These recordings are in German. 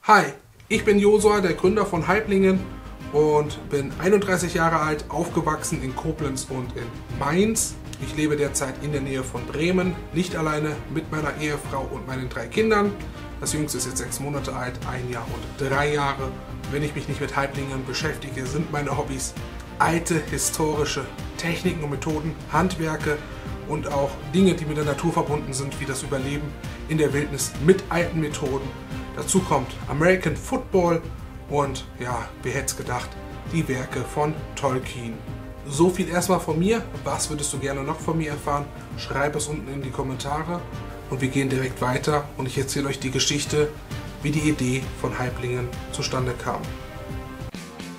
Hi, ich bin Josua, der Gründer von Halblingen und bin 31 Jahre alt, aufgewachsen in Koblenz und in Mainz. Ich lebe derzeit in der Nähe von Bremen, nicht alleine, mit meiner Ehefrau und meinen 3 Kindern. Das jüngste ist jetzt 6 Monate alt, 1 Jahr und 3 Jahre. Wenn ich mich nicht mit Halblingen beschäftige, sind meine Hobbys alte, historische Techniken und Methoden, Handwerke und auch Dinge, die mit der Natur verbunden sind, wie das Überleben in der Wildnis mit alten Methoden. Dazu kommt American Football und ja, wer hätte es gedacht, die Werke von Tolkien. So viel erstmal von mir. Was würdest du gerne noch von mir erfahren? Schreib es unten in die Kommentare und wir gehen direkt weiter und ich erzähle euch die Geschichte, wie die Idee von Halblingen zustande kam.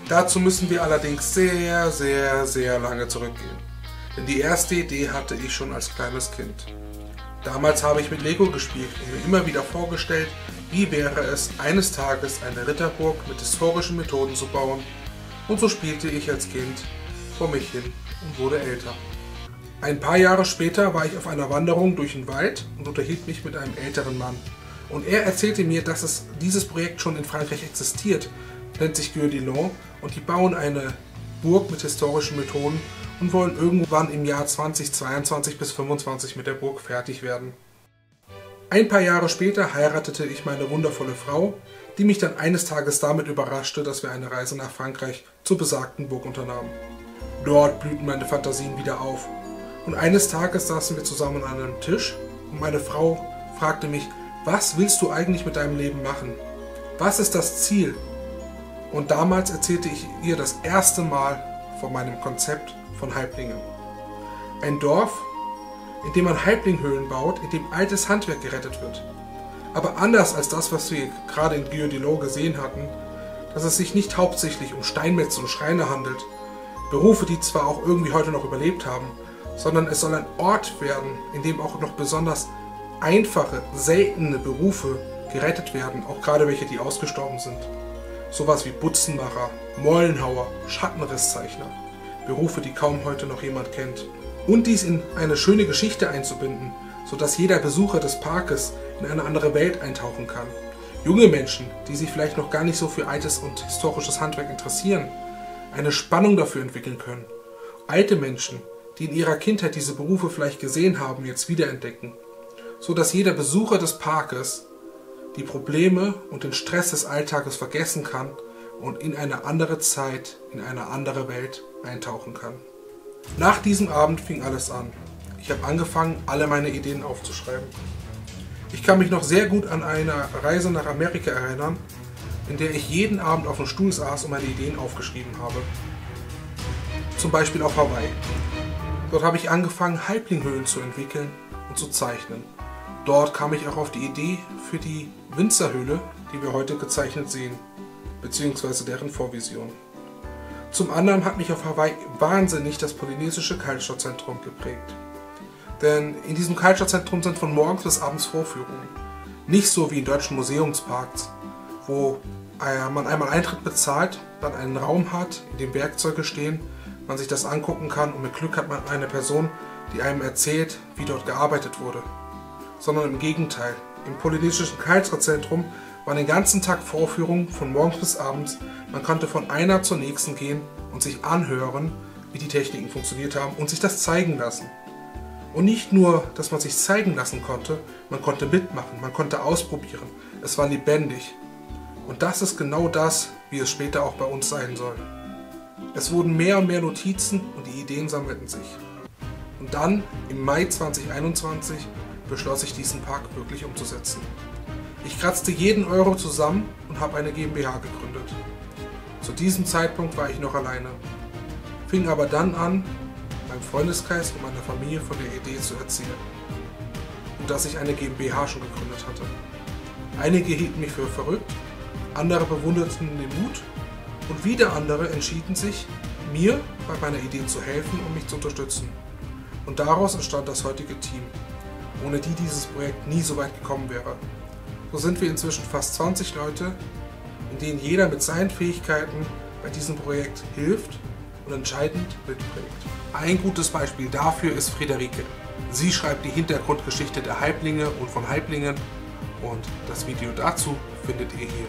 Dazu müssen wir allerdings sehr lange zurückgehen. Denn die erste Idee hatte ich schon als kleines Kind. Damals habe ich mit Lego gespielt und mir immer wieder vorgestellt, wie wäre es, eines Tages eine Ritterburg mit historischen Methoden zu bauen. Und so spielte ich als Kind vor mich hin und wurde älter. Ein paar Jahre später war ich auf einer Wanderung durch den Wald und unterhielt mich mit einem älteren Mann. Und er erzählte mir, dass dieses Projekt schon in Frankreich existiert, nennt sich Gueux-Dilon, und die bauen eine Burg mit historischen Methoden und wollen irgendwann im Jahr 2022 bis 2025 mit der Burg fertig werden. Ein paar Jahre später heiratete ich meine wundervolle Frau, die mich dann eines Tages damit überraschte, dass wir eine Reise nach Frankreich zur besagten Burg unternahmen. Dort blühten meine Fantasien wieder auf. Und eines Tages saßen wir zusammen an einem Tisch und meine Frau fragte mich, was willst du eigentlich mit deinem Leben machen? Was ist das Ziel? Und damals erzählte ich ihr das erste Mal von meinem Konzept von Halblingen. Ein Dorf, in dem man Halblinghöhlen baut, in dem altes Handwerk gerettet wird. Aber anders als das, was wir gerade in Gueux-Dilon gesehen hatten, dass es sich nicht hauptsächlich um Steinmetze und Schreiner handelt, Berufe, die zwar auch irgendwie heute noch überlebt haben, sondern es soll ein Ort werden, in dem auch noch besonders einfache, seltene Berufe gerettet werden, auch gerade welche, die ausgestorben sind. Sowas wie Butzenmacher, Mollenhauer, Schattenrisszeichner, Berufe, die kaum heute noch jemand kennt. Und dies in eine schöne Geschichte einzubinden, sodass jeder Besucher des Parkes in eine andere Welt eintauchen kann. Junge Menschen, die sich vielleicht noch gar nicht so für altes und historisches Handwerk interessieren, eine Spannung dafür entwickeln können. Alte Menschen, die in ihrer Kindheit diese Berufe vielleicht gesehen haben, jetzt wiederentdecken, sodass jeder Besucher des Parkes die Probleme und den Stress des Alltages vergessen kann und in eine andere Zeit, in eine andere Welt eintauchen kann. Nach diesem Abend fing alles an. Ich habe angefangen, alle meine Ideen aufzuschreiben. Ich kann mich noch sehr gut an eine Reise nach Amerika erinnern, in der ich jeden Abend auf dem Stuhl saß und meine Ideen aufgeschrieben habe. Zum Beispiel auf Hawaii. Dort habe ich angefangen, Halblinghöhlen zu entwickeln und zu zeichnen. Dort kam ich auch auf die Idee für die Winzerhöhle, die wir heute gezeichnet sehen, beziehungsweise deren Vorvision. Zum anderen hat mich auf Hawaii wahnsinnig das polynesische Kaltstadtzentrum geprägt. Denn in diesem Kaltstadtzentrum sind von morgens bis abends Vorführungen. Nicht so wie in deutschen Museumsparks, wo man einmal Eintritt bezahlt, dann einen Raum hat, in dem Werkzeuge stehen, man sich das angucken kann und mit Glück hat man eine Person, die einem erzählt, wie dort gearbeitet wurde. Sondern im Gegenteil, im polynesischen Kaltstadtzentrum waren den ganzen Tag Vorführungen von morgens bis abends. Man konnte von einer zur nächsten gehen und sich anhören, wie die Techniken funktioniert haben und sich das zeigen lassen. Und nicht nur, dass man sich zeigen lassen konnte, man konnte mitmachen, man konnte ausprobieren. Es war lebendig. Und das ist genau das, wie es später auch bei uns sein soll. Es wurden mehr und mehr Notizen und die Ideen sammelten sich. Und dann, im Mai 2021, beschloss ich, diesen Park wirklich umzusetzen. Ich kratzte jeden Euro zusammen und habe eine GmbH gegründet. Zu diesem Zeitpunkt war ich noch alleine. Fing aber dann an, meinem Freundeskreis und meiner Familie von der Idee zu erzählen. Und dass ich eine GmbH schon gegründet hatte. Einige hielten mich für verrückt, andere bewunderten den Mut und wieder andere entschieden sich, mir bei meiner Idee zu helfen und mich zu unterstützen. Und daraus entstand das heutige Team, ohne die dieses Projekt nie so weit gekommen wäre. So sind wir inzwischen fast 20 Leute, in denen jeder mit seinen Fähigkeiten bei diesem Projekt hilft und entscheidend mitprägt. Ein gutes Beispiel dafür ist Friederike. Sie schreibt die Hintergrundgeschichte der Halblinge und von Halblingen und das Video dazu findet ihr hier